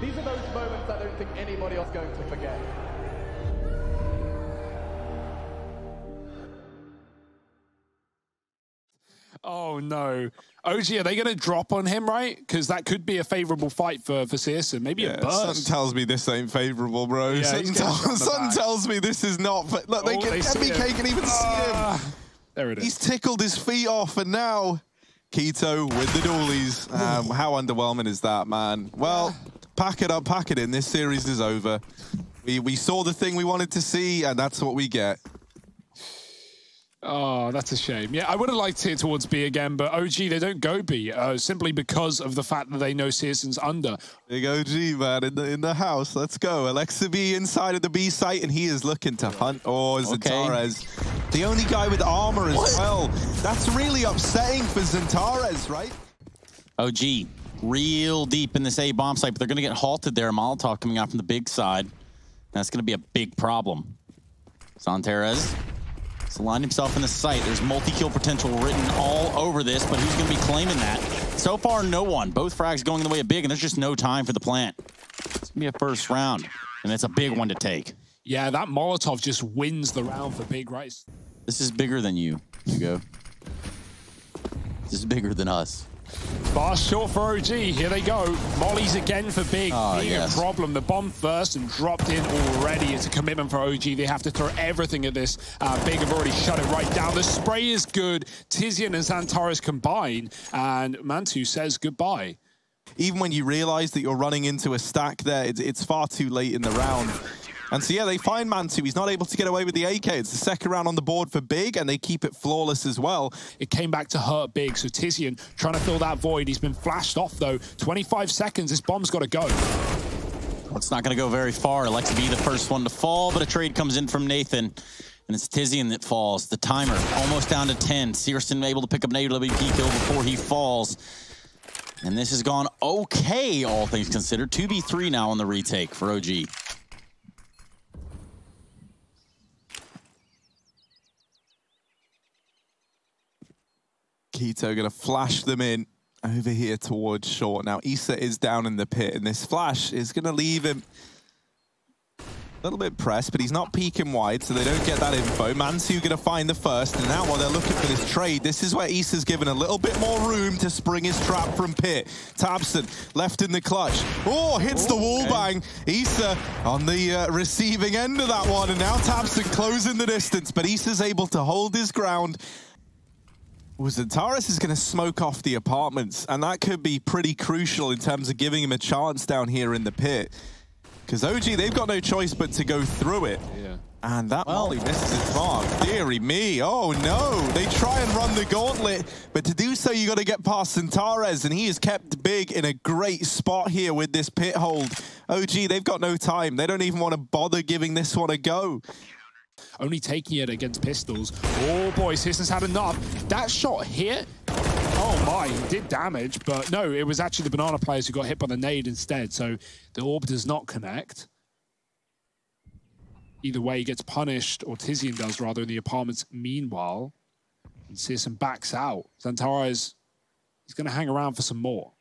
These are those moments I don't think anybody else is going to forget. Oh no. OG, are they going to drop on him, right? Because that could be a favorable fight for Searson. Maybe a burst. Something tells me this ain't favorable, bro. Yeah, something tells me this is not. But look, MBK can even see him. There it is. He's tickled his feet off, and now Keto with the dualies. How underwhelming is that, man? Well, pack it up, pack it in. This series is over. We saw the thing we wanted to see, and that's what we get. Oh, that's a shame. Yeah, I would have liked to hit towards B again, but OG, they don't go B, simply because of the fact that they know Searson's under. Big OG, man, in the house. Let's go. Alexa B inside of the B site, and he is looking to hunt. Oh, Zantares. The only guy with armor as well. That's really upsetting for Zantares, right? OG, real deep in this A bomb site, but they're going to get halted there. Molotov coming out from the big side. That's going to be a big problem. Zantares has aligned himself in the site. There's multi-kill potential written all over this, but who's going to be claiming that? So far, no one. Both frags going the way of big, and there's just no time for the plant. It's going to be a first round, and it's a big one to take. Yeah, that Molotov just wins the round for big, right? This is bigger than you, Hugo. This is bigger than us. Fast short for OG. Here they go. Mollies again for big. Being a problem. The bomb first and dropped in already. It's a commitment for OG. They have to throw everything at this. Big have already shut it right down. The spray is good. Tizian and Zantares combine, and Mantu says goodbye. Even when you realize that you're running into a stack there, it's far too late in the round. And so, yeah, they find Mantu. He's not able to get away with the AK. It's the second round on the board for Big, and they keep it flawless as well. It came back to hurt Big, so Tizian trying to fill that void. He's been flashed off, though. 25 seconds. This bomb's got to go. Well, it's not going to go very far. Alexa be the first one to fall, but a trade comes in from Nathan. And it's Tizian that falls. The timer almost down to 10. Searson able to pick up an AWP kill before he falls. And this has gone okay, all things considered. 2v3 now on the retake for OG. Keto going to flash them in over here towards short. Now, Issa is down in the pit, and this flash is going to leave him a little bit pressed, but he's not peeking wide, so they don't get that info. Mansu going to find the first, and now while they're looking for this trade, this is where Issa's given a little bit more room to spring his trap from pit. Tabson left in the clutch. Oh, hits the wall bang. Issa on the receiving end of that one, and now Tabson closing the distance, but Issa's able to hold his ground. Zantares is going to smoke off the apartments, and that could be pretty crucial in terms of giving him a chance down here in the pit. Because OG, they've got no choice but to go through it. Yeah. And that molly misses its mark. Dearie me. Oh, no. They try and run the gauntlet, but to do so, you got to get past Zantares, and he is kept Big in a great spot here with this pit hold. OG, they've got no time. They don't even want to bother giving this one a go. Only taking it against pistols. Oh boy, Searson's had enough. That shot hit. Oh my, he did damage, but no, it was actually the banana players who got hit by the nade instead, so the orb does not connect. Either way, he gets punished, or Tizian does rather, in the apartments meanwhile. And Searson backs out. Zantares is going to hang around for some more.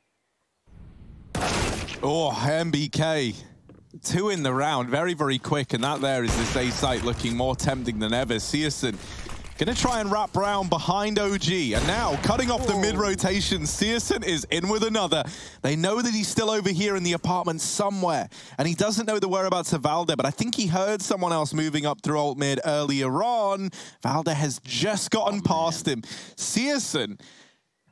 Oh, MBK. 2 in the round, very, very quick, and that there is this A site looking more tempting than ever. Searson gonna try and wrap around behind OG, and now cutting off the mid-rotation, Searson is in with another. They know that he's still over here in the apartment somewhere, and he doesn't know the whereabouts of Valde, but I think he heard someone else moving up through alt mid earlier on. Valde has just gotten past him. Searson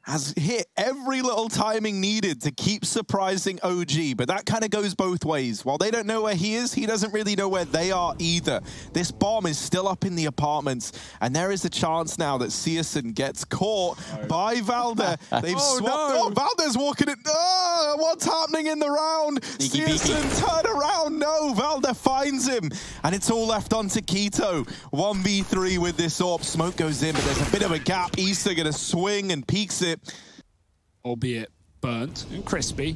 has hit every little timing needed to keep surprising OG, but that kind of goes both ways. While they don't know where he is, he doesn't really know where they are either. This bomb is still up in the apartments, and there is a chance now that Searson gets caught by Valde. They've swapped. Oh, Valde's walking it. Oh, what's happening in the round? Searson, turn around. No, Valde finds him, and it's all left onto Keto. 1v3 with this AWP. Smoke goes in, but there's a bit of a gap. Issa gonna swing and peeks it. Albeit burnt and crispy.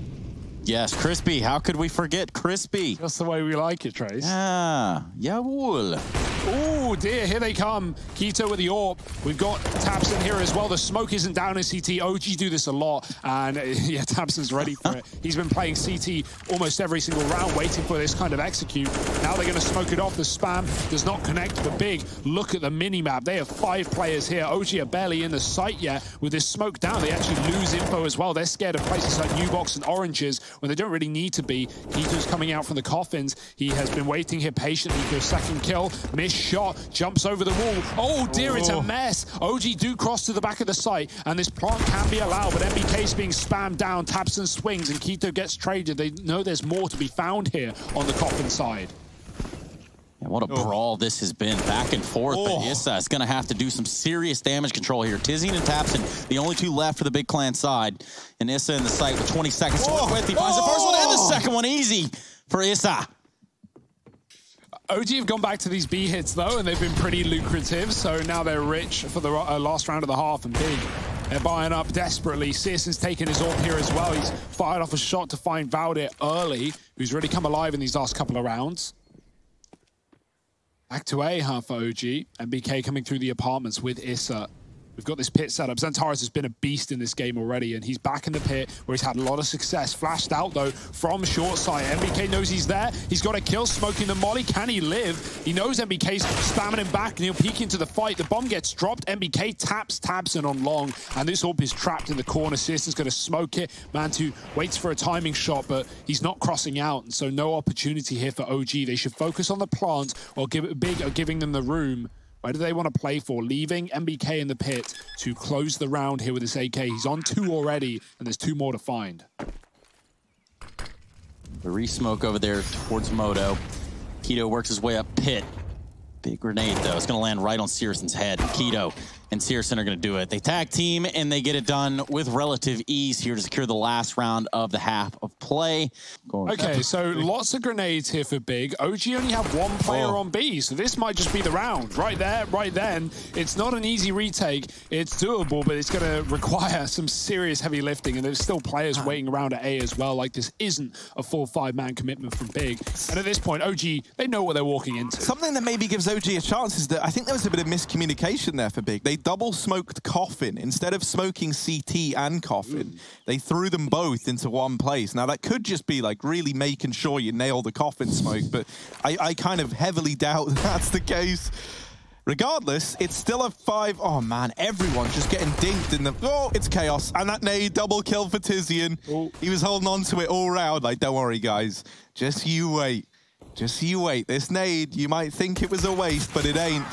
Yes, Crispy. How could we forget Crispy? That's the way we like it, Trace. Yeah. Jawohl. Oh dear, here they come. Keto with the AWP. We've got Tabson here as well. The smoke isn't down in CT. OG do this a lot. And yeah, Tabson's ready for it. He's been playing CT almost every single round, waiting for this kind of execute. Now they're going to smoke it off. The spam does not connect to the big. Look at the mini-map. They have 5 players here. OG are barely in the site yet. With this smoke down, they actually lose info as well. They're scared of places like New Box and Oranges when they don't really need to be. Keto's coming out from the coffins. He has been waiting here patiently for a second kill. Missed shot, jumps over the wall. Oh dear, it's a mess. OG do cross to the back of the site, and this plant can be allowed, but MBK's being spammed down. Tabson swings, and Keto gets traded. They know there's more to be found here on the coffin side. Yeah, what a brawl this has been, back and forth. But Issa is going to have to do some serious damage control here. Tizian and Tabson, the only 2 left for the big clan side. And Issa in the site with 20 seconds to work with. He finds the first one and the second one easy for Issa. OG have gone back to these B hits, though, and they've been pretty lucrative, so now they're rich for the last round of the half, and big. They're buying up desperately. Searson's taking his AWP here as well. He's fired off a shot to find Valdir early, who's really come alive in these last couple of rounds. Back to A, for OG. MBK coming through the apartments with Issa. We've got this pit set up. Xantares has been a beast in this game already, and he's back in the pit where he's had a lot of success. Flashed out, though, from short side. MBK knows he's there. He's got a kill, smoking the molly. Can he live? He knows MBK's spamming him back, and he'll peek into the fight. The bomb gets dropped. MBK taps Tabson on long, and this AWP is trapped in the corner. Searson's going to smoke it. Mantu waits for a timing shot, but he's not crossing out, and so no opportunity here for OG. They should focus on the plant or give it big or giving them the room. Where do they want to play for? Leaving MBK in the pit to close the round here with this AK. He's on 2 already, and there's 2 more to find. The re-smoke over there towards Moto. Keto works his way up pit. Big grenade, though. It's going to land right on Searson's head. Keto and Searson are going to do it. They tag team, and they get it done with relative ease here to secure the last round of the half of play. Okay, so lots of grenades here for Big. OG only have 1 player on B, so this might just be the round. Right there, right then. It's not an easy retake. It's doable, but it's going to require some serious heavy lifting, and there's still players waiting around at A as well. Like, this isn't a full 5-man commitment from Big. And at this point, OG, they know what they're walking into. Something that maybe gives OG a chance is that I think there was a bit of miscommunication there for Big. They double smoked Coffin. Instead of smoking CT and Coffin, they threw them both into one place. Now, that could just be like really making sure you nail the Coffin smoke, but I kind of heavily doubt that's the case. Regardless, it's still a 5. Oh, man, everyone's just getting dinked in the... Oh, it's chaos. And that nade, double kill for Tizian. He was holding on to it all round. Like, don't worry, guys. Just you wait. Just you wait. This nade, you might think it was a waste, but it ain't.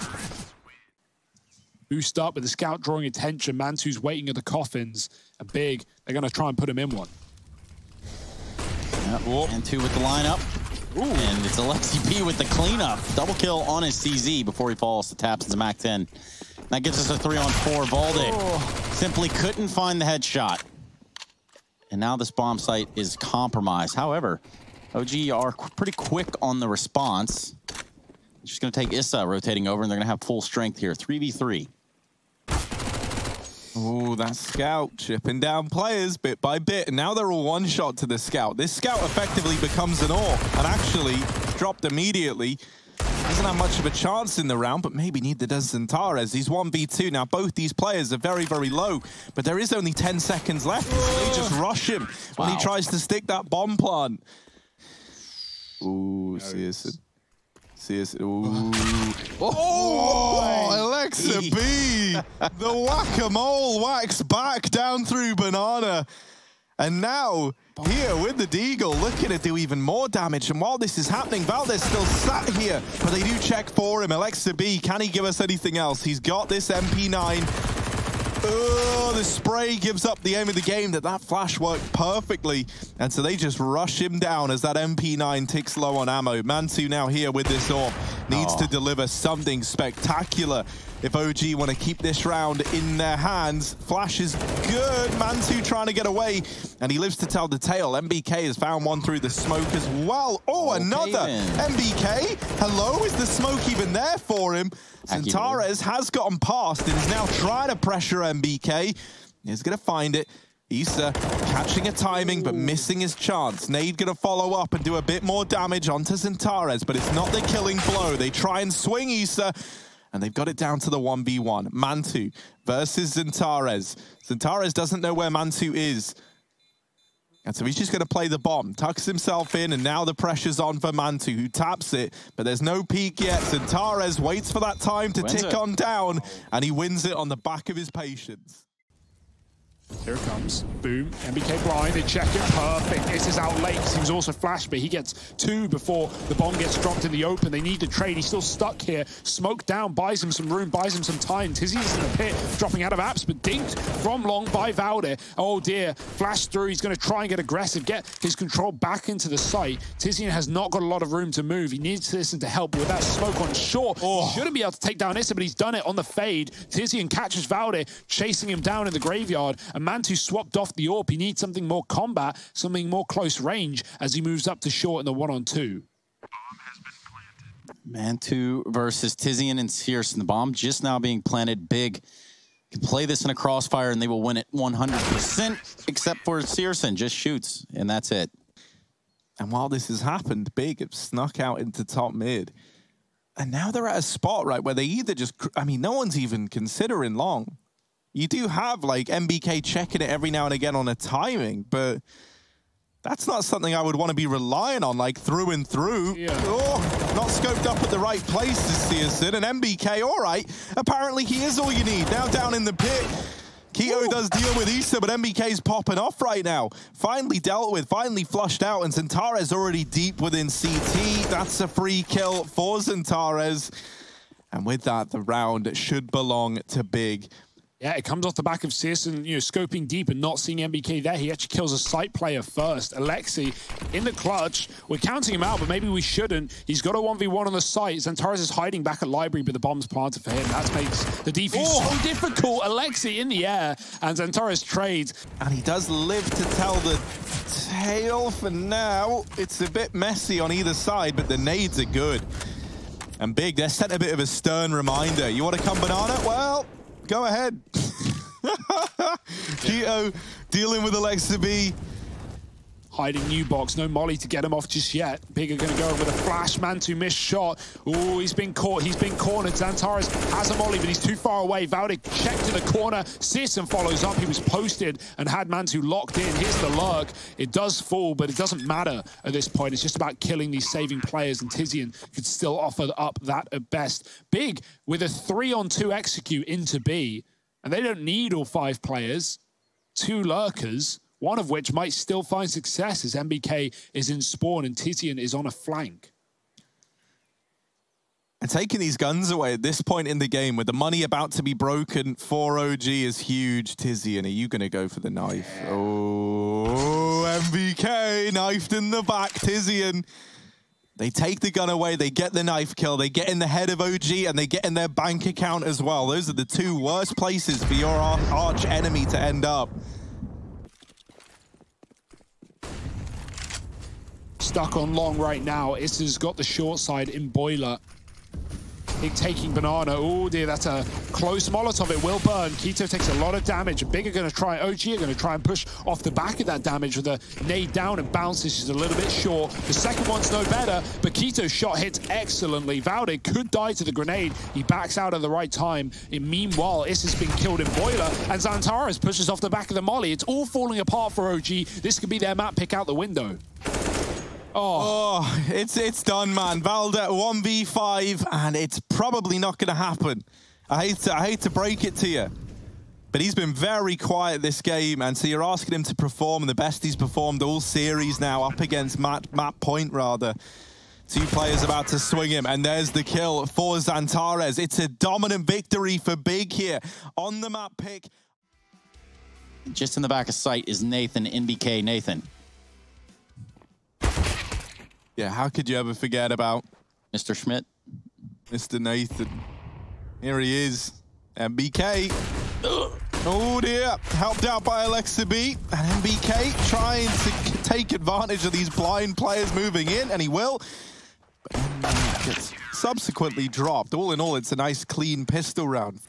Boost up with the scout drawing attention. Mantu's waiting at the coffins. A Big, they're going to try and put him in one. Yep. And 2 with the lineup. Ooh. And it's Alexi P with the cleanup. Double kill on his CZ before he falls to Tabson's Mac 10. That gives us a 3-on-4. Valdir simply couldn't find the headshot. And now this bomb site is compromised. However, OG are pretty quick on the response. Just going to take Issa rotating over, and they're going to have full strength here. 3v3. Oh, that scout chipping down players bit by bit, and now they're all one shot to the scout. This scout effectively becomes an AWP and actually dropped immediately. Doesn't have much of a chance in the round, but maybe neither does Xantares. He's 1v2. Now, both these players are very, very low, but there is only 10 seconds left. So they just rush him when he tries to stick that bomb plant. Ooh, Searson. Ooh. Oh, Alexa B. The whack-a-mole whacks back down through Banana. And now, here with the Deagle, looking to do even more damage. And while this is happening, Valdir's still sat here, but they do check for him. Alexa B, can he give us anything else? He's got this MP9. Oh, the spray gives up the aim of the game. That flash worked perfectly. And so they just rush him down as that MP9 ticks low on ammo. Mantu now here with this AWP. Needs to deliver something spectacular if OG want to keep this round in their hands. Flash is good. Mantu trying to get away, and he lives to tell the tale. MBK has found one through the smoke as well. Oh, another MBK. Hello, is the smoke even there for him? Xantares has gotten past and is now trying to pressure MBK. He's going to find it. Issa catching a timing, but missing his chance. Nade gonna follow up and do a bit more damage onto Xantares, but it's not the killing blow. They try and swing Issa, and they've got it down to the 1v1. Mantu versus Xantares. Xantares doesn't know where Mantu is. And so he's just going to play the bomb, tucks himself in, and now the pressure's on for Mantu, who taps it, but there's no peek yet. Xantares waits for that time to tick on down, and he wins it on the back of his patience. Here it comes. Boom. MBK blind. They check it. Perfect. This is out late. He was also flashed, but he gets 2 before the bomb gets dropped in the open. They need to trade. He's still stuck here. Smoke down. Buys him some room. Buys him some time. Tizzy's in the pit. Dropping out of apps, but dinked from long by Valde. Oh, dear. Flash through. He's going to try and get aggressive. Get his control back into the site. Tizian has not got a lot of room to move. He needs Tizian to help with that smoke on short. He shouldn't be able to take down Issa, but he's done it on the fade. Tizian catches Valde, chasing him down in the graveyard. And Mantu swapped off the AWP. He needs something more combat, something more close range as he moves up to short in the 1-on-2. Mantu versus Tizian and Searson. The bomb just now being planted big. Can play this in a crossfire and they will win it 100%, except for Searson just shoots, and that's it. And while this has happened, Big have snuck out into top mid. And now they're at a spot, right, where they either just, I mean, no one's even considering long. You do have, like, MBK checking it every now and again on a timing, but that's not something I would want to be relying on, like, through and through. Yeah. Oh, not scoped up at the right place to see us in. And MBK, all right, apparently he is all you need. Now down in the pit, Keto does deal with Issa, but MBK's popping off right now. Finally dealt with, finally flushed out, and Xantares already deep within CT. That's a free kill for Xantares. And with that, the round should belong to Big. Yeah, it comes off the back of Searson, you know, scoping deep and not seeing MBK there. He actually kills a site player first. Alexi in the clutch. We're counting him out, but maybe we shouldn't. He's got a 1v1 on the site. Xantares is hiding back at library, but the bomb's planted for him. That makes the defuse so difficult. Alexi in the air, and Xantares trades. And he does live to tell the tale for now. It's a bit messy on either side, but the nades are good. And Big, they're set a bit of a stern reminder. You want to come banana? Well, go ahead. Keto dealing with Alexa B. Hiding new box, no molly to get him off just yet. Big are going to go with a flash. Mantu missed shot. Oh, he's been caught. He's been cornered. Xantares has a molly, but he's too far away. Valde checked to the corner. Searson follows up. He was posted and had Mantu locked in. Here's the lurk. It does fall, but it doesn't matter at this point. It's just about killing these saving players, and Tizian could still offer up that at best. Big with a 3-on-2 execute into B, and they don't need all 5 players. 2 lurkers, one of which might still find success as MBK is in spawn and Tizian is on a flank. And taking these guns away at this point in the game with the money about to be broken for OG is huge. Tizian, are you going to go for the knife? Oh, MBK knifed in the back. Tizian. They take the gun away, they get the knife kill, they get in the head of OG, and they get in their bank account as well. Those are the 2 worst places for your arch enemy to end up. Stuck on long right now. Issa's got the short side in boiler. Big taking banana. Oh dear, that's a close Molotov. It will burn. Keto takes a lot of damage. Big are going to try, OG are going to try and push off the back of that damage with a nade down and bounces. She's a little bit short. The second one's no better, but Keto's shot hits excellently. Valde could die to the grenade. He backs out at the right time. And meanwhile, Issa's been killed in boiler, and Xantares pushes off the back of the molly. It's all falling apart for OG. This could be their map pick out the window. Oh, it's done, man. Valde 1v5, and it's probably not going to happen. I hate to break it to you, but he's been very quiet this game, and so you're asking him to perform the best he's performed all series now, up against Matt Point, rather. 2 players about to swing him, and there's the kill for Xantares. It's a dominant victory for Big here on the map pick. Just in the back of sight is Nathan, NBK. Nathan. Yeah, how could you ever forget about Mr. Schmidt? Mr. Nathan. Here he is. MBK. Oh dear. Helped out by Alexa B. And MBK trying to take advantage of these blind players moving in, and he will. But then gets subsequently dropped. All in all, it's a nice, clean pistol round.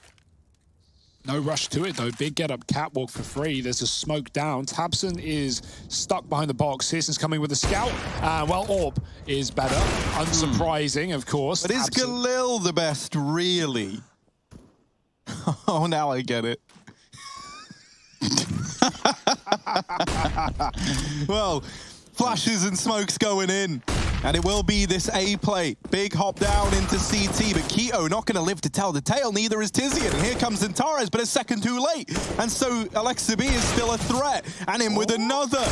No rush to it, though. Big get up catwalk for free. There's a smoke down. tabseN is stuck behind the box. searson's coming with a scout. Well, Orb is better. Unsurprising, of course. But is Galil the best, really? Oh, now I get it. Well, flashes and smokes going in. And it will be this A play. Big hop down into CT, but Keto not going to live to tell the tale. Neither is Tizian. And here comes Antares, but a second too late. And so Alexa B is still a threat. And in with another.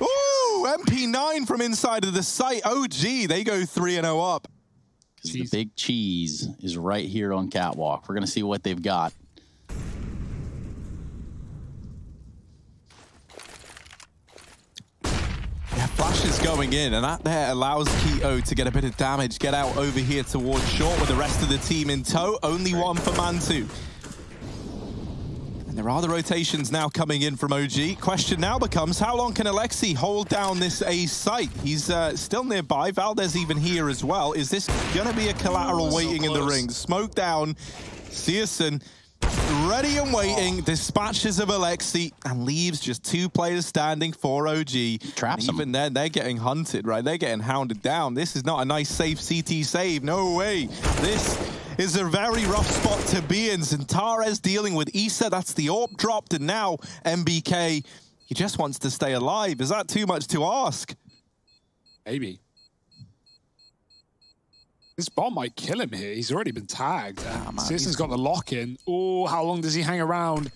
Ooh, MP9 from inside of the site. OG, they go 3-0 up. The big cheese is right here on catwalk. We're going to see what they've got. Yeah, flash is going in, and that there allows Keto to get a bit of damage, get out over here towards short with the rest of the team in tow. Only one for Mantu. And there are the rotations now coming in from OG. Question now becomes, how long can Alexi hold down this A site? He's still nearby. Valdez even here as well. Is this going to be a collateral waiting in the ring? Smoke down. searson ready and waiting, dispatches of Alexi, and leaves just 2 players standing for OG. Traps them. Even then, they're getting hunted, right? They're getting hounded down. This is not a nice, safe CT save. No way. This is a very rough spot to be in. Antares dealing with Issa. That's the AWP dropped, and now MBK, he just wants to stay alive. Is that too much to ask? Maybe. This bomb might kill him here. He's already been tagged. searson's got the lock in. Oh, how long does he hang around?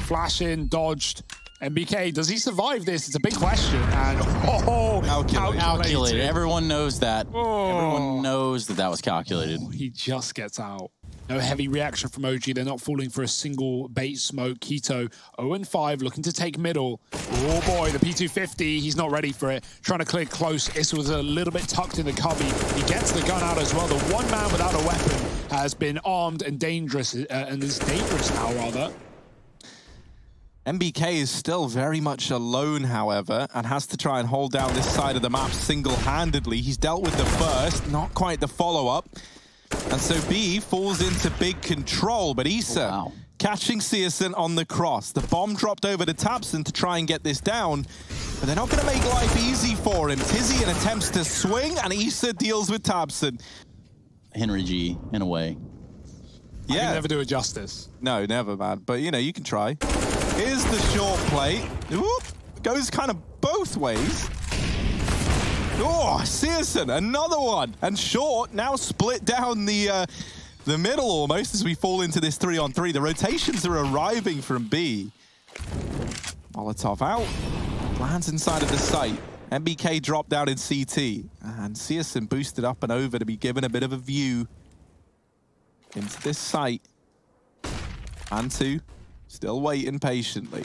Flash in, dodged. MBK, does he survive this? It's a big question. And calculated. Everyone knows that. Everyone knows that that was calculated. He just gets out. No heavy reaction from OG. They're not falling for a single bait smoke. Keto 0-5, looking to take middle. Oh boy, the P250, he's not ready for it. Trying to clear close. Issa was a little bit tucked in the cubby. He gets the gun out as well. The one man without a weapon has been armed and dangerous, and is dangerous now, rather. MBK is still very much alone, however, and has to try and hold down this side of the map single-handedly. He's dealt with the first, not quite the follow-up. And so B falls into big control, but Issa catching searson on the cross. The bomb dropped over to tabseN to try and get this down, but they're not going to make life easy for him. Tizian attempts to swing, and Issa deals with tabseN. Henry G, in a way. Yeah. I can never do it justice. No, never, man. But, you know, you can try. Here's the short play. Whoop, goes kind of both ways. Oh, searson, another one. And short now split down the middle almost as we fall into this 3-on-3. The rotations are arriving from B. Molotov out. Lands inside of the site. MBK dropped down in CT. And searson boosted up and over to be given a bit of a view into this site. Mantu still waiting patiently.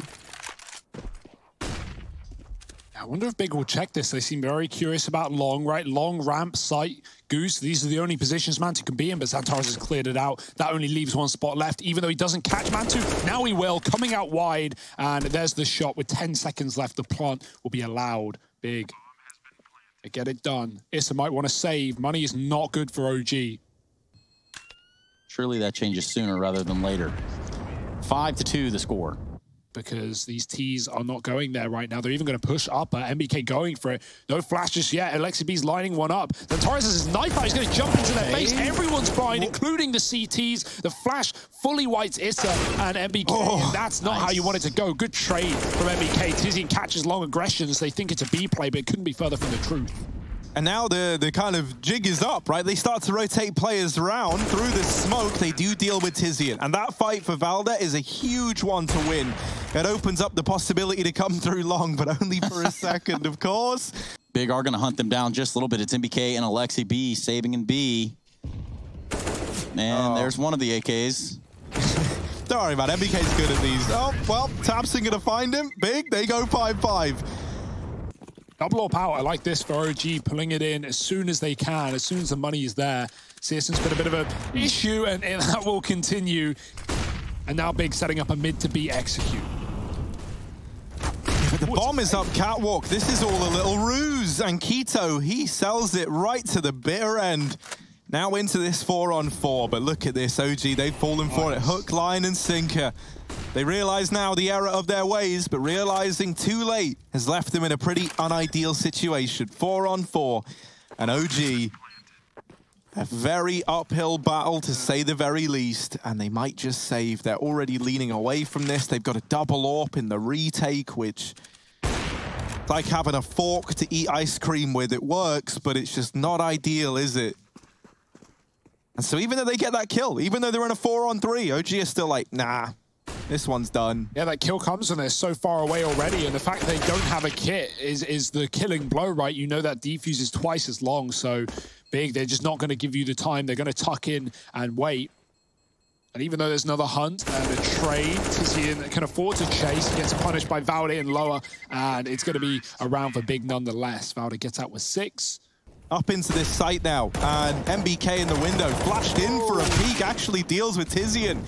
I wonder if Big will check this. They seem very curious about long, right? Long ramp, site, Goose. These are the only positions Mantu can be in, but Antares has cleared it out. That only leaves 1 spot left, even though he doesn't catch Mantu. Now he will, coming out wide, and there's the shot with 10 seconds left. The plant will be allowed. Big. They get it done. Issa might want to save. Money is not good for OG. Surely that changes sooner rather than later. 5-2 the score. Because these T's are not going there right now. They're even going to push up. MBK going for it. No flashes yet. Alexi B's lining one up. Antares has his knife out. He's going to jump into their face. Everyone's fine, including the CTs. The flash fully whites Issa and MBK. And that's not how you want it to go. Good trade from MBK. Tizian catches long aggressions. They think it's a B play, but it couldn't be further from the truth. And now the kind of jig is up, right? They start to rotate players around through the smoke. They do deal with Tizian. And that fight for Valda is a huge one to win. It opens up the possibility to come through long, but only for a second, of course. Big are going to hunt them down just a little bit. It's MBK and Alexi B saving in B. And there's one of the AKs. Don't worry about it. MBK's good at these. Oh, well, tabseN going to find him. Big, they go 5-5. Double AWP out. I like this for OG, pulling it in as soon as they can, as soon as the money is there. searson's been a bit of an issue, and that will continue. And now Big setting up a mid to B execute. But the bomb is up catwalk. This is all a little ruse. And Keto, he sells it right to the bitter end. Now into this 4-on-4, but look at this, OG, they've fallen for it. Hook, line, and sinker. They realize now the error of their ways, but realizing too late has left them in a pretty unideal situation. 4-on-4, and OG, a very uphill battle to say the very least, and they might just save. They're already leaning away from this. They've got a double AWP in the retake, which... like having a fork to eat ice cream with. It works, but it's just not ideal, is it? And so even though they get that kill, even though they're in a 4-on-3, OG is still like, nah, this one's done. Yeah, that kill comes and they're so far away already, and the fact they don't have a kit is the killing blow, right? You know that defuse is twice as long, so big, they're just not going to give you the time. They're going to tuck in and wait. And even though there's another hunt and a trade, Tizian can afford to chase. He gets punished by Valde and lower, and it's going to be a round for big nonetheless. Valde gets out with 6. Up into this site now, and MBK in the window, flashed in for a peek, actually deals with Tizian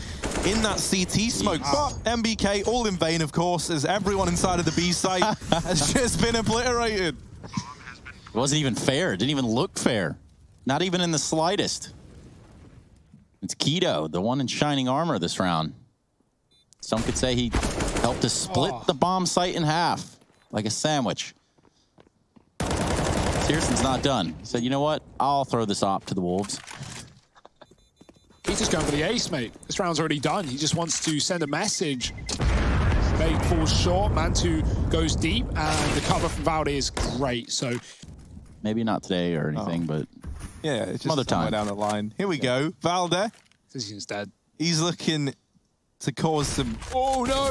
in that CT smoke. But MBK, all in vain, of course, as everyone inside of the B site has just been obliterated. It wasn't even fair. It didn't even look fair. Not even in the slightest. It's Keto, the one in shining armor this round. Some could say he helped to split the bomb site in half, like a sandwich. Searson's not done. He said, you know what? I'll throw this op to the Wolves. He's just going for the ace, mate. This round's already done. He just wants to send a message. Bait falls short, Mantu goes deep, and the cover from Valde is great. So maybe not today or anything, but yeah, it's just another time down the line. Here we go. Valde. Tizian's dead. He's looking to cause some... oh, no!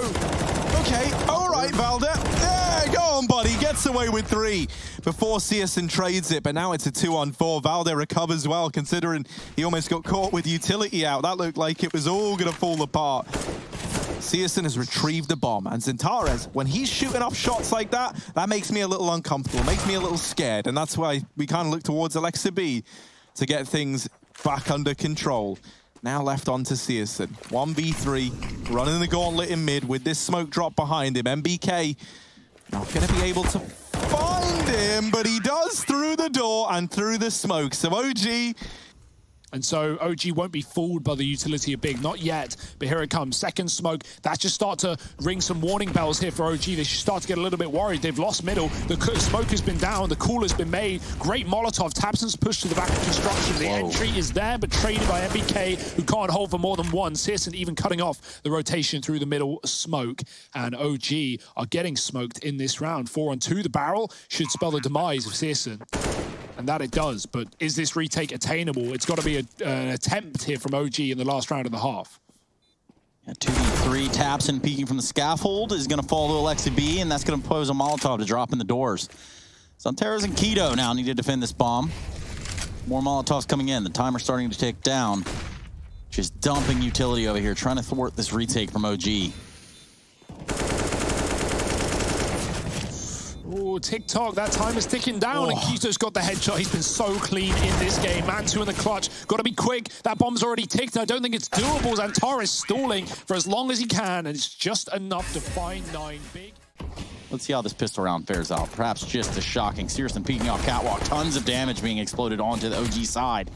Okay, all right, Valde. Yeah, go on, buddy. Gets away with 3 before Searson trades it, but now it's a 2-on-4. Valde recovers well, considering he almost got caught with utility out. That looked like it was all going to fall apart. Searson has retrieved the bomb, and Zintares, when he's shooting off shots like that, that makes me a little uncomfortable, makes me a little scared, and that's why we kind of look towards Alexa B to get things back under control. Now left on to Searson. 1v3, running the gauntlet in mid with this smoke drop behind him. MBK not going to be able to find him, but he does through the door and through the smoke. So OG... and so OG won't be fooled by the utility of big, not yet, but here it comes. Second smoke, that just start to ring some warning bells here for OG. They should start to get a little bit worried. They've lost middle, the smoke has been down, the call has been made. Great Molotov, Tabson's pushed to the back of construction. The entry is there, but traded by MBK, who can't hold for more than one. Searson even cutting off the rotation through the middle smoke, and OG are getting smoked in this round. 4-on-2, the barrel should spell the demise of Searson. And that it does, but is this retake attainable? It's got to be an attempt here from OG in the last round of the half. Yeah, 2v3, Tabson peeking from the scaffold is going to fall to Alexa B, and that's going to pose a Molotov to drop in the doors. Santeras and Keto now need to defend this bomb. More Molotovs coming in. The timer's starting to tick down. Just dumping utility over here, trying to thwart this retake from OG. Oh, TikTok, that time is ticking down, and Keto's got the headshot. He's been so clean in this game. Mantu in the clutch. Got to be quick. That bomb's already ticked. I don't think it's doable. Antares stalling for as long as he can, and it's just enough to find 9 big. Let's see how this pistol round fares out. Perhaps just as shocking. Searson peeking off catwalk. Tons of damage being exploded onto the OG side.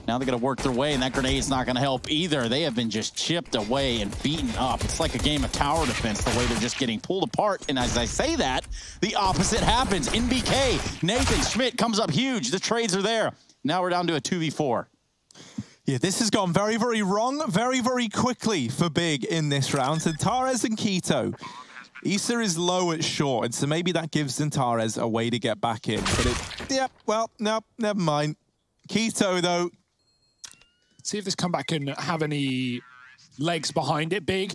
Now they're going to work their way, and that grenade's not going to help either. They have been just chipped away and beaten up. It's like a game of tower defense, the way they're just getting pulled apart. And as I say that, the opposite happens. NBK, Nathan Schmidt comes up huge. The trades are there. Now we're down to a 2v4. Yeah, this has gone very, very wrong, very, very quickly for Big in this round. Zintares and Keto. Issa is low at short, and so maybe that gives Zintares a way to get back in. But well, no, never mind. Keto, though. See if this comeback can have any legs behind it. Big.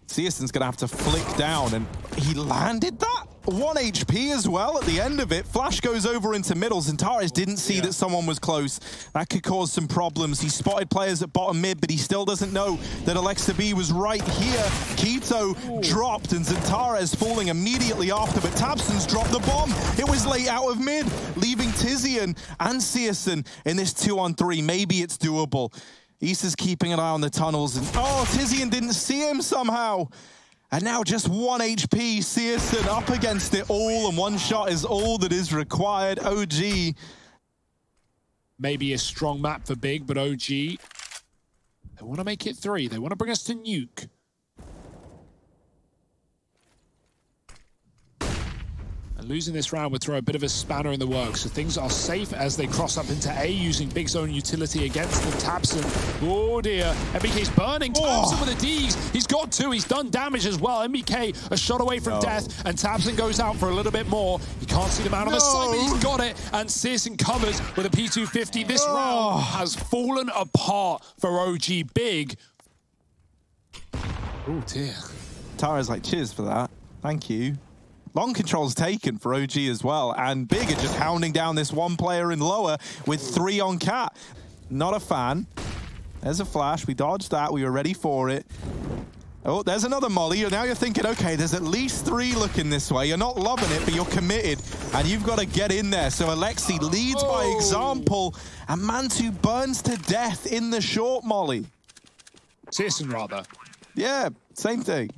Searson's going to have to flick down, and he landed that. 1 HP as well at the end of it. Flash goes over into middle. Zintares didn't see that someone was close. That could cause some problems. He spotted players at bottom mid, but he still doesn't know that Alexa B was right here. Keto dropped, and Zintares falling immediately after, but Tabson's dropped the bomb. It was late out of mid, leaving Tizian and Searson in this 2-on-3. Maybe it's doable. Issa's keeping an eye on the tunnels, and Tizian didn't see him somehow. And now just 1 HP, Searson up against it all, and one shot is all that is required. OG maybe a strong map for Big, but OG, they want to make it 3. They want to bring us to Nuke. Losing this round would throw a bit of a spanner in the works, so things are safe as they cross up into A, using Big's own utility against them. Tabson, oh dear, MBK's burning. Tabson with the Ds, he's got 2, he's done damage as well. MBK a shot away from death, and Tabson goes out for a little bit more. He can't see the man on the side, but he's got it, and Searson covers with a P250. This round has fallen apart for OG Big. Oh dear. Tara's like, cheers for that, thank you. Long control's taken for OG as well, and Big are just hounding down this one player in lower with 3 on Cat. Not a fan. There's a flash, we dodged that, we were ready for it. Oh, there's another molly. Now you're thinking, okay, there's at least 3 looking this way. You're not loving it, but you're committed, and you've got to get in there. So Alexi leads by example, and Mantu burns to death in the short molly. Searson, rather. Yeah, same thing.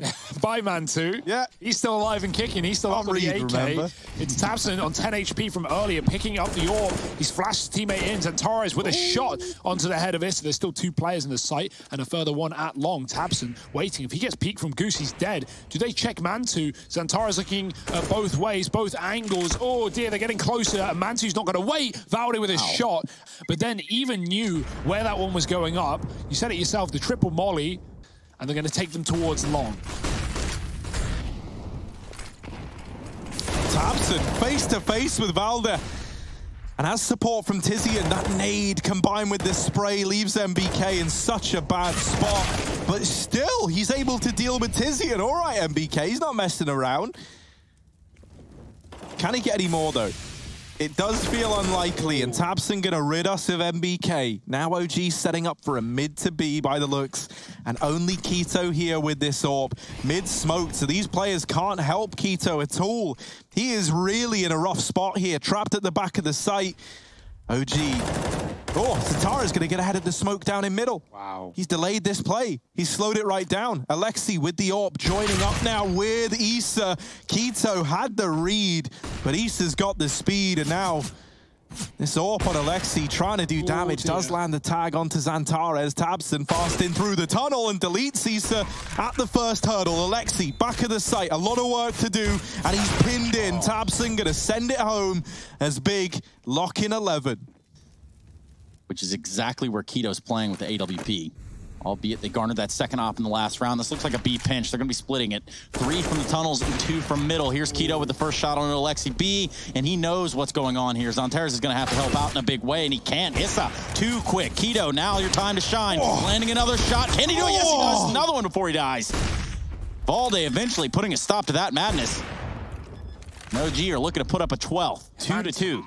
By Mantu. Yeah. He's still alive and kicking. He's still up with the AK. Remember. It's Tabson on 10 HP from earlier, picking up the orb. He's flashed his teammate in. Zantares with a shot onto the head of Issa. There's still 2 players in the site and a further one at long. Tabson waiting. If he gets peeked from Goose, he's dead. Do they check Mantu? Zantares looking both ways, both angles. Oh dear, they're getting closer. Mantu's not going to wait. Valde with his shot, but then even knew where that one was going up. You said it yourself, the triple molly. And they're going to take them towards long. Tabson face to face with Valde. And has support from Tizian. That nade combined with the spray leaves MBK in such a bad spot. But still, he's able to deal with Tizian. All right, MBK, he's not messing around. Can he get any more, though? It does feel unlikely, and Tabson gonna rid us of MBK. Now OG setting up for a mid to B by the looks, and only Keto here with this AWP. Mid smoked, so these players can't help Keto at all. He is really in a rough spot here, trapped at the back of the site. OG. Oh, Zatara's gonna get ahead of the smoke down in middle. Wow. He's delayed this play. He's slowed it right down. Alexi with the AWP joining up now with Issa. Keto had the read, but Issa's got the speed, and now this AWP on Alexi trying to do damage. Does land the tag onto Zantares. Tabson fast in through the tunnel and deletes Issa at the first hurdle. Alexi back of the site, a lot of work to do, and he's pinned in. Tabson gonna send it home as Big lock in 11. Which is exactly where Keto's playing with the AWP. Albeit they garnered that second op in the last round. This looks like a B pinch. They're going to be splitting it. 3 from the tunnels and 2 from middle. Here's Keto with the first shot on Alexi B, and he knows what's going on here. Zantares is going to have to help out in a big way, and he can't. Issa, too quick. Keto, now your time to shine. Landing another shot. Can he do it? Yes, he does. Another one before he dies. Valde eventually putting a stop to that madness. OG are looking to put up a 12th. 2-2.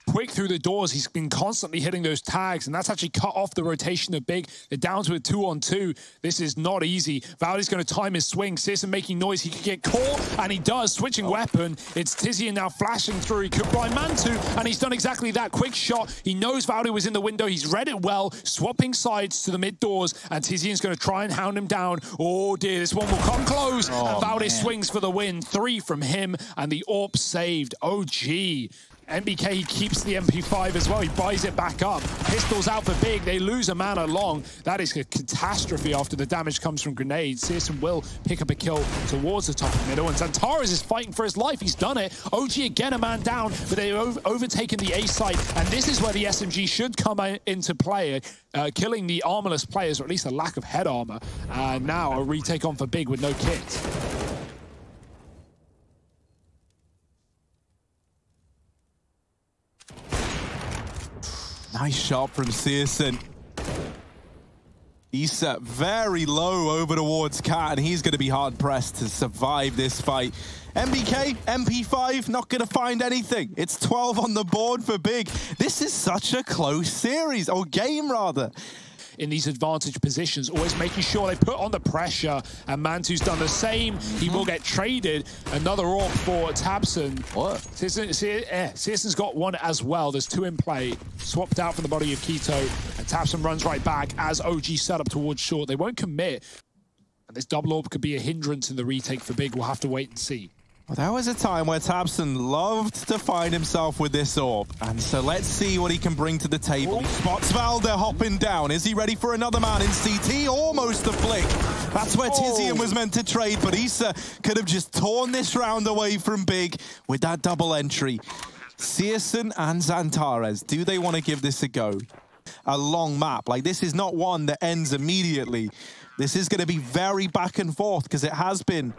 Quick through the doors, he's been constantly hitting those tags, and that's actually cut off the rotation of Big. They're down to a 2-on-2. This is not easy. Valde's going to time his swing. Searson making noise. He could get caught, and he does. Switching weapon. It's Tizian now flashing through. He could blind Mantu, and he's done exactly that. Quick shot. He knows Valde was in the window. He's read it well. Swapping sides to the mid doors, and Tizian's going to try and hound him down. Oh dear, this one will come close, and Valde swings for the win. 3 from him, and the AWP saved. OG. MBK, he keeps the MP5 as well. He buys it back up. Pistols out for Big. They lose a man along. That is a catastrophe after the damage comes from grenades. Searson will pick up a kill towards the top of the middle, and Zantares is fighting for his life. He's done it. OG again a man down, but they've overtaken the A site, and this is where the SMG should come into play, killing the armorless players, or at least a lack of head armor. And now a retake on for Big with no kit. Nice shot from Searson. Issa very low over towards Cat, and he's going to be hard-pressed to survive this fight. MBK, MP5, not going to find anything. It's 12 on the board for Big. This is such a close series, or game rather. In these advantage positions, always making sure they put on the pressure, and Mantu's done the same. He will get traded. Another AWP for Tabson. What? Searson's got one as well. There's 2 in play. Swapped out from the body of Keto, and Tabson runs right back as OG set up towards short. They won't commit, and this double AWP could be a hindrance in the retake for Big. We'll have to wait and see. Well, there was a time where tabseN loved to find himself with this orb. And so let's see what he can bring to the table. He spots Valde hopping down. Is he ready for another man in CT? Almost a flick. That's where Tizian was meant to trade, but Issa could have just torn this round away from Big with that double entry. syrsoN and Xantares, do they want to give this a go? A long map. Like, this is not one that ends immediately. This is going to be very back and forth, because it has been.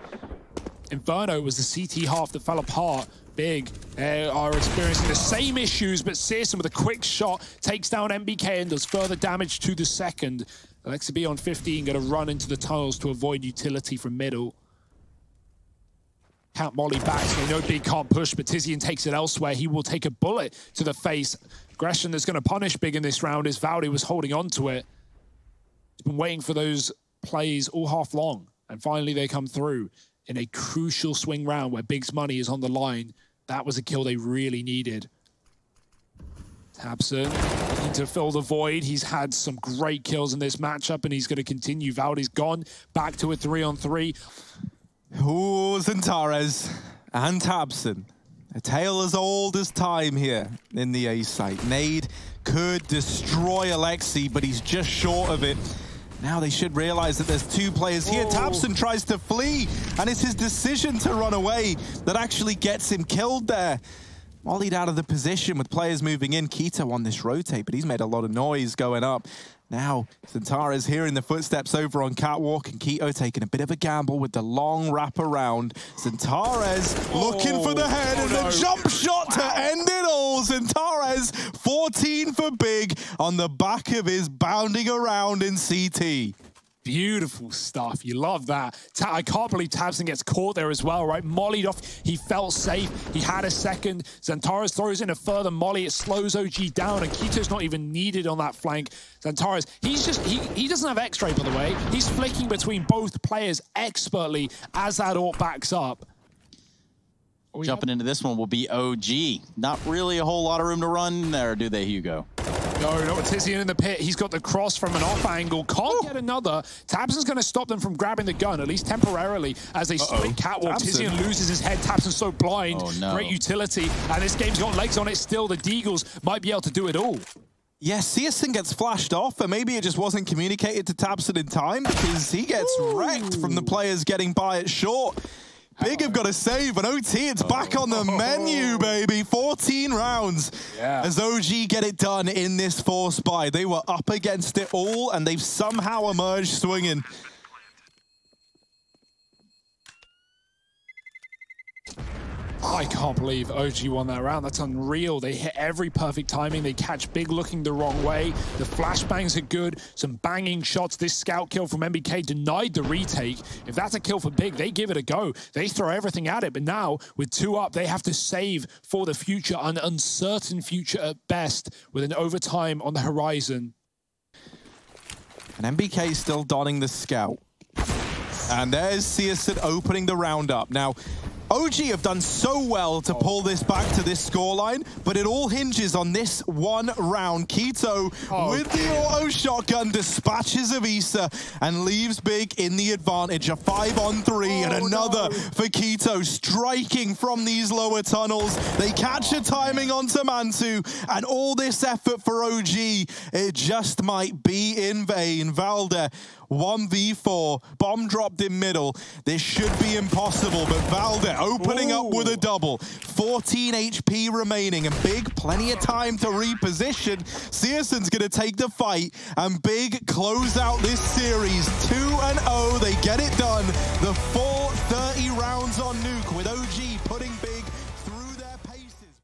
Inferno was the CT half that fell apart. Big are experiencing the same issues, but syrsoN with a quick shot takes down MBK and does further damage to the second. Alexa B on 15 going to run into the tunnels to avoid utility from middle. Count Molly back, so they know Big can't push, but Tizian takes it elsewhere. He will take a bullet to the face. Aggression that's going to punish Big in this round is Valde was holding on to it. He's been waiting for those plays all half long, and finally they come through in a crucial swing round where Big's money is on the line. That was a kill they really needed. tabseN looking to fill the void. He's had some great kills in this matchup, and he's going to continue. Valde's gone back to a 3-on-3. Ooh, Xantares and tabseN. A tale as old as time here in the A site. Nade could destroy Alexi, but he's just short of it. Now they should realize that there's two players here. tabseN tries to flee, and it's his decision to run away that actually gets him killed there. Mollied out of the position with players moving in. k1to on this rotate, but he's made a lot of noise going up. Now, Xantares hearing the footsteps over on Catwalk, and k1to taking a bit of a gamble with the long wrap around. Xantares looking for the head, and the jump shot to end it all. Xantares, 14 for Big on the back of his bounding around in CT. Beautiful stuff. You love that. I can't believe tabseN gets caught there as well, right? Mollied off. He felt safe. He had a second. Xantares throws in a further molly. It slows OG down, and k1to's not even needed on that flank. Xantares, he's just, he doesn't have X-ray, by the way. He's flicking between both players expertly as that AWP backs up. Jumping into this one will be OG. Not really a whole lot of room to run there, do they, Hugo? No, Tizian in the pit. He's got the cross from an off angle. Can't get another. tabseN's going to stop them from grabbing the gun, at least temporarily, as they split Catwalk. Tizian loses his head. tabseN's so blind. Great utility. And this game's got legs on it still. The Deagles might be able to do it all. Yeah, syrsoN gets flashed off, and maybe it just wasn't communicated to tabseN in time, because he gets wrecked from the players getting by it short. Big have got to save, and OT, it's back on the menu, baby. 14 rounds as OG get it done in this force buy. They were up against it all, and they've somehow emerged swinging. I can't believe OG won that round. That's unreal. They hit every perfect timing. They catch Big looking the wrong way. The flashbangs are good. Some banging shots. This scout kill from MBK denied the retake. If that's a kill for Big, they give it a go. They throw everything at it. But now, with 2 up, they have to save for the future, an uncertain future at best, with an overtime on the horizon. And MBK still donning the scout. And there's syrsoN opening the round up. Now, OG have done so well to pull this back to this scoreline, but it all hinges on this one round. k1to, with the auto shotgun, dispatches of Issa and leaves Big in the advantage. A 5-on-3 and another for k1to, striking from these lower tunnels. They catch a timing onto Mantu, and all this effort for OG, it just might be in vain. Valde, 1v4, bomb dropped in middle. This should be impossible, but Valde opening up with a double. 14 HP remaining, and Big plenty of time to reposition. syrsoN's gonna take the fight, and Big close out this series 2-0. They get it done. The full 30 rounds on Nuke, with OG putting Big through their paces.